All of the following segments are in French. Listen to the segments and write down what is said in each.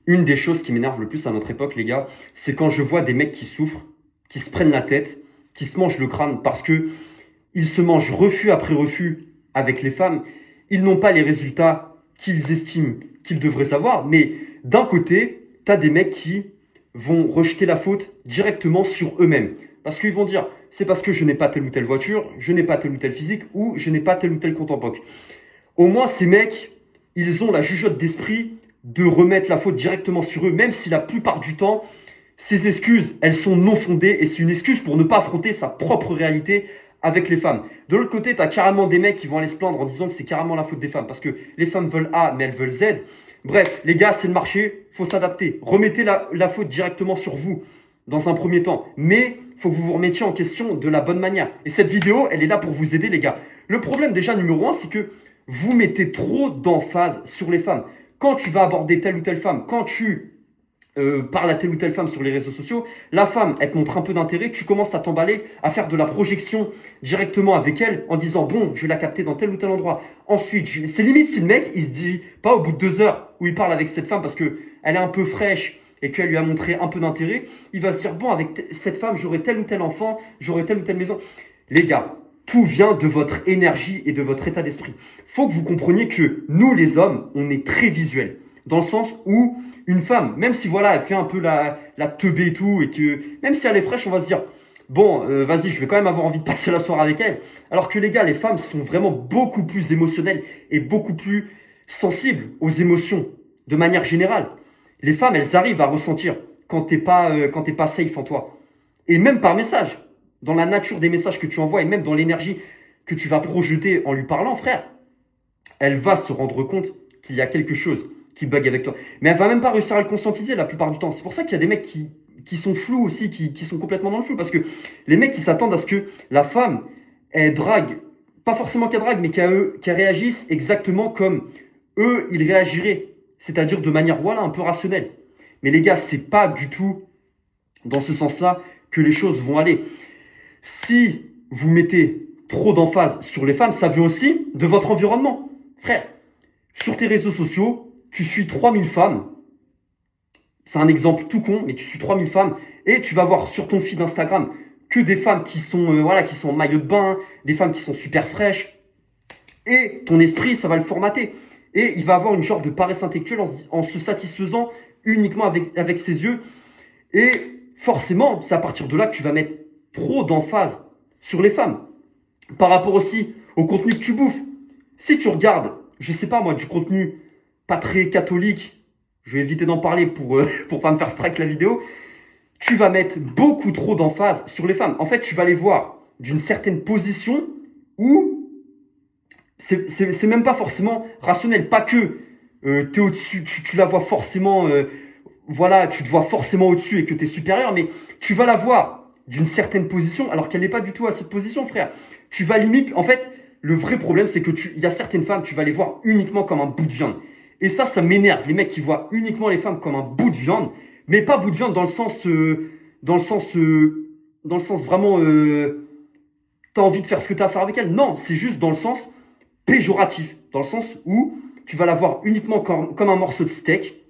Une des choses qui m'énerve le plus à notre époque, les gars, c'est quand je vois des mecs qui souffrent, qui se prennent la tête, qui se mangent le crâne parce que ils se mangent refus après refus avec les femmes. Ils n'ont pas les résultats qu'ils estiment qu'ils devraient avoir. Mais d'un côté, tu as des mecs qui vont rejeter la faute directement sur eux-mêmes. Parce qu'ils vont dire, c'est parce que je n'ai pas telle ou telle voiture, je n'ai pas tel ou tel physique, ou je n'ai pas tel ou tel compte en banque. Au moins, ces mecs, ils ont la jugeote d'esprit de remettre la faute directement sur eux, même si la plupart du temps, ces excuses, elles sont non fondées et c'est une excuse pour ne pas affronter sa propre réalité avec les femmes. De l'autre côté, tu as carrément des mecs qui vont aller se plaindre en disant que c'est carrément la faute des femmes parce que les femmes veulent A, mais elles veulent Z. Bref, les gars, c'est le marché, faut s'adapter. Remettez la faute directement sur vous dans un premier temps. Mais il faut que vous vous remettiez en question de la bonne manière. Et cette vidéo, elle est là pour vous aider, les gars. Le problème déjà numéro 1, c'est que vous mettez trop d'emphase sur les femmes. Quand tu vas aborder telle ou telle femme, quand tu parles à telle ou telle femme sur les réseaux sociaux, la femme, elle te montre un peu d'intérêt, tu commences à t'emballer, à faire de la projection directement avec elle en disant bon, je vais la capter dans tel ou tel endroit. Ensuite, c'est limite si le mec, il se dit pas au bout de 2 heures où il parle avec cette femme parce que elle est un peu fraîche et qu'elle lui a montré un peu d'intérêt, il va se dire bon, avec cette femme, j'aurai tel ou tel enfant, j'aurai telle ou telle maison. Les gars, tout vient de votre énergie et de votre état d'esprit. Faut que vous compreniez que nous, les hommes, on est très visuels. Dans le sens où une femme, même si voilà, elle fait un peu la teubée et tout, et que même si elle est fraîche, on va se dire, bon, vas-y, je vais quand même avoir envie de passer la soirée avec elle. Alors que les gars, les femmes sont vraiment beaucoup plus émotionnelles et beaucoup plus sensibles aux émotions, de manière générale. Les femmes, elles arrivent à ressentir quand t'es pas safe en toi. Et même par message, dans la nature des messages que tu envoies et même dans l'énergie que tu vas projeter en lui parlant, frère, elle va se rendre compte qu'il y a quelque chose qui bug avec toi. Mais elle va même pas réussir à le conscientiser la plupart du temps. C'est pour ça qu'il y a des mecs qui sont flous aussi, qui sont complètement dans le flou. Parce que les mecs, ils s'attendent à ce que la femme, elle drague, pas forcément qu'elle drague, mais qu'elle réagisse exactement comme eux, ils réagiraient. C'est-à-dire de manière, voilà, un peu rationnelle. Mais les gars, c'est pas du tout dans ce sens-là que les choses vont aller. Si vous mettez trop d'emphase sur les femmes, ça vient aussi de votre environnement. Frère, sur tes réseaux sociaux, tu suis 3000 femmes. C'est un exemple tout con, mais tu suis 3000 femmes et tu vas voir sur ton feed Instagram que des femmes qui sont, qui sont en maillot de bain, des femmes qui sont super fraîches. Et ton esprit, ça va le formater. Et il va avoir une sorte de paresse intellectuelle en se satisfaisant uniquement avec ses yeux. Et forcément, c'est à partir de là que tu vas mettre trop d'emphase sur les femmes. Par rapport aussi au contenu que tu bouffes. Si tu regardes, je sais pas moi, du contenu pas très catholique, je vais éviter d'en parler pour pas me faire strike la vidéo, tu vas mettre beaucoup trop d'emphase sur les femmes. En fait, tu vas les voir d'une certaine position où c'est même pas forcément rationnel. Pas que tu es au-dessus, tu la vois forcément, tu te vois forcément au-dessus et que tu es supérieur, mais tu vas la voir d'une certaine position alors qu'elle n'est pas du tout à cette position, frère. Tu vas limite, en fait, le vrai problème, c'est que il y a certaines femmes, tu vas les voir uniquement comme un bout de viande. Et ça m'énerve, les mecs qui voient uniquement les femmes comme un bout de viande, mais pas bout de viande dans le sens, vraiment, t'as envie de faire ce que t'as à faire avec elle. Non, c'est juste dans le sens péjoratif, dans le sens où tu vas la voir uniquement comme un morceau de steak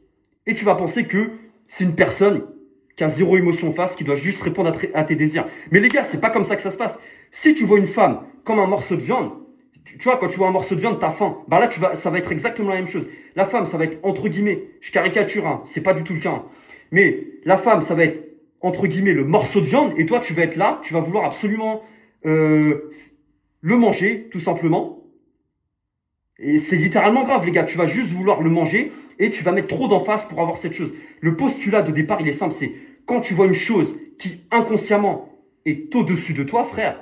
et tu vas penser que c'est une personne qui a zéro émotion en face, qui doit juste répondre à tes désirs. Mais les gars, c'est pas comme ça que ça se passe. Si tu vois une femme comme un morceau de viande, tu vois, quand tu vois un morceau de viande, t'as faim. Bah là, ça va être exactement la même chose. La femme, ça va être entre guillemets, je caricature, hein, c'est pas du tout le cas. Hein. Mais la femme, ça va être entre guillemets le morceau de viande, et toi, tu vas être là, tu vas vouloir absolument le manger, tout simplement. Et c'est littéralement grave, les gars. Tu vas juste vouloir le manger et tu vas mettre trop d'emphase pour avoir cette chose. Le postulat de départ, il est simple. C'est quand tu vois une chose qui inconsciemment est au-dessus de toi, frère,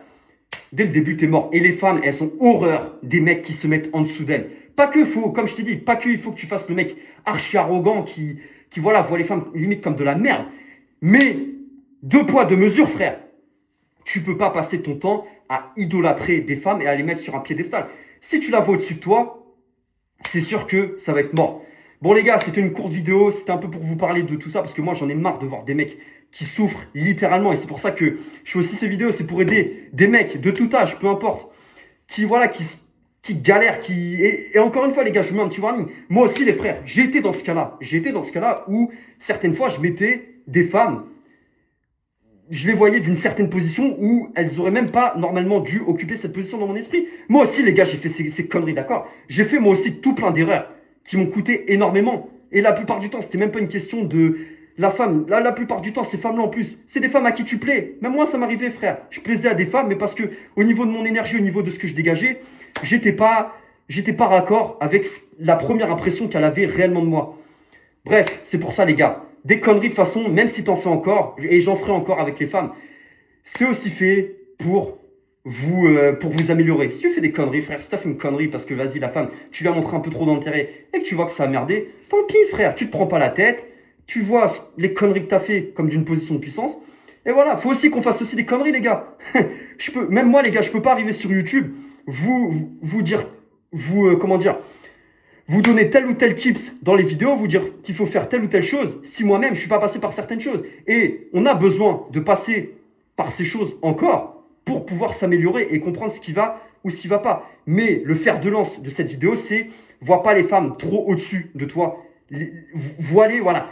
dès le début, t'es mort. Et les femmes, elles ont horreur des mecs qui se mettent en dessous d'elles. Pas que comme je t'ai dit, pas que il faut que tu fasses le mec archi arrogant qui voit les femmes limite comme de la merde. Mais 2 poids 2 mesures, frère. Tu peux pas passer ton temps à idolâtrer des femmes et à les mettre sur un piédestal. Si tu la vois au-dessus de toi, c'est sûr que ça va être mort. Bon les gars, c'était une courte vidéo, c'était un peu pour vous parler de tout ça, parce que moi j'en ai marre de voir des mecs qui souffrent littéralement, et c'est pour ça que je fais aussi ces vidéos, c'est pour aider des mecs de tout âge, peu importe, qui qui galèrent, et encore une fois, les gars, je vous mets un petit warning. Moi aussi, les frères, j'ai été dans ce cas-là. J'ai été dans ce cas-là où, certaines fois, je mettais des femmes, je les voyais d'une certaine position où elles auraient même pas normalement dû occuper cette position dans mon esprit. Moi aussi, les gars, j'ai fait ces conneries, d'accord? J'ai fait moi aussi tout plein d'erreurs qui m'ont coûté énormément. Et la plupart du temps, c'était même pas une question de la femme. La plupart du temps, ces femmes-là en plus, c'est des femmes à qui tu plais. Même moi, ça m'arrivait, frère. Je plaisais à des femmes, mais parce que au niveau de mon énergie, au niveau de ce que je dégageais, j'étais pas raccord avec la première impression qu'elle avait réellement de moi. Bref, c'est pour ça, les gars. Des conneries de façon, même si t'en fais encore, et j'en ferai encore avec les femmes, c'est aussi fait pour vous améliorer. Si tu fais des conneries, frère, si t'as fait une connerie parce que, vas-y, la femme, tu lui as montré un peu trop d'intérêt et que tu vois que ça a merdé, tant pis, frère, tu te prends pas la tête, tu vois les conneries que t'as fait comme d'une position de puissance, et voilà, faut aussi qu'on fasse aussi des conneries, les gars. Même moi, les gars, je peux pas arriver sur YouTube, vous dire, comment dire, vous donner tel ou tel tips dans les vidéos, vous dire qu'il faut faire telle ou telle chose, si moi-même je suis pas passé par certaines choses. Et on a besoin de passer par ces choses encore pour pouvoir s'améliorer et comprendre ce qui va ou ce qui va pas. Mais le fer de lance de cette vidéo, c'est vois pas les femmes trop au-dessus de toi. Vois-les, voilà.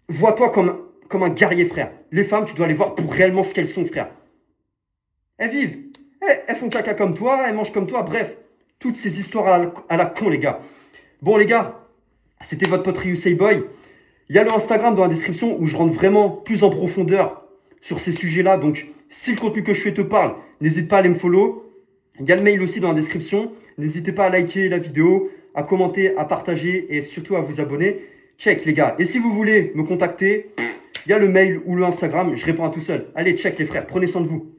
Vois-toi comme un guerrier, frère. Les femmes, tu dois les voir pour réellement ce qu'elles sont, frère. Elles vivent. Elles font caca comme toi, elles mangent comme toi. Bref, toutes ces histoires à la con, les gars. Bon, les gars, c'était votre pote Ryusei Boy. Il y a le Instagram dans la description où je rentre vraiment plus en profondeur sur ces sujets-là. Donc, si le contenu que je fais te parle, n'hésite pas à aller me follow. Il y a le mail aussi dans la description. N'hésitez pas à liker la vidéo, à commenter, à partager et surtout à vous abonner. Check, les gars. Et si vous voulez me contacter, il y a le mail ou le Instagram. Je réponds à tout seul. Allez, check, les frères. Prenez soin de vous.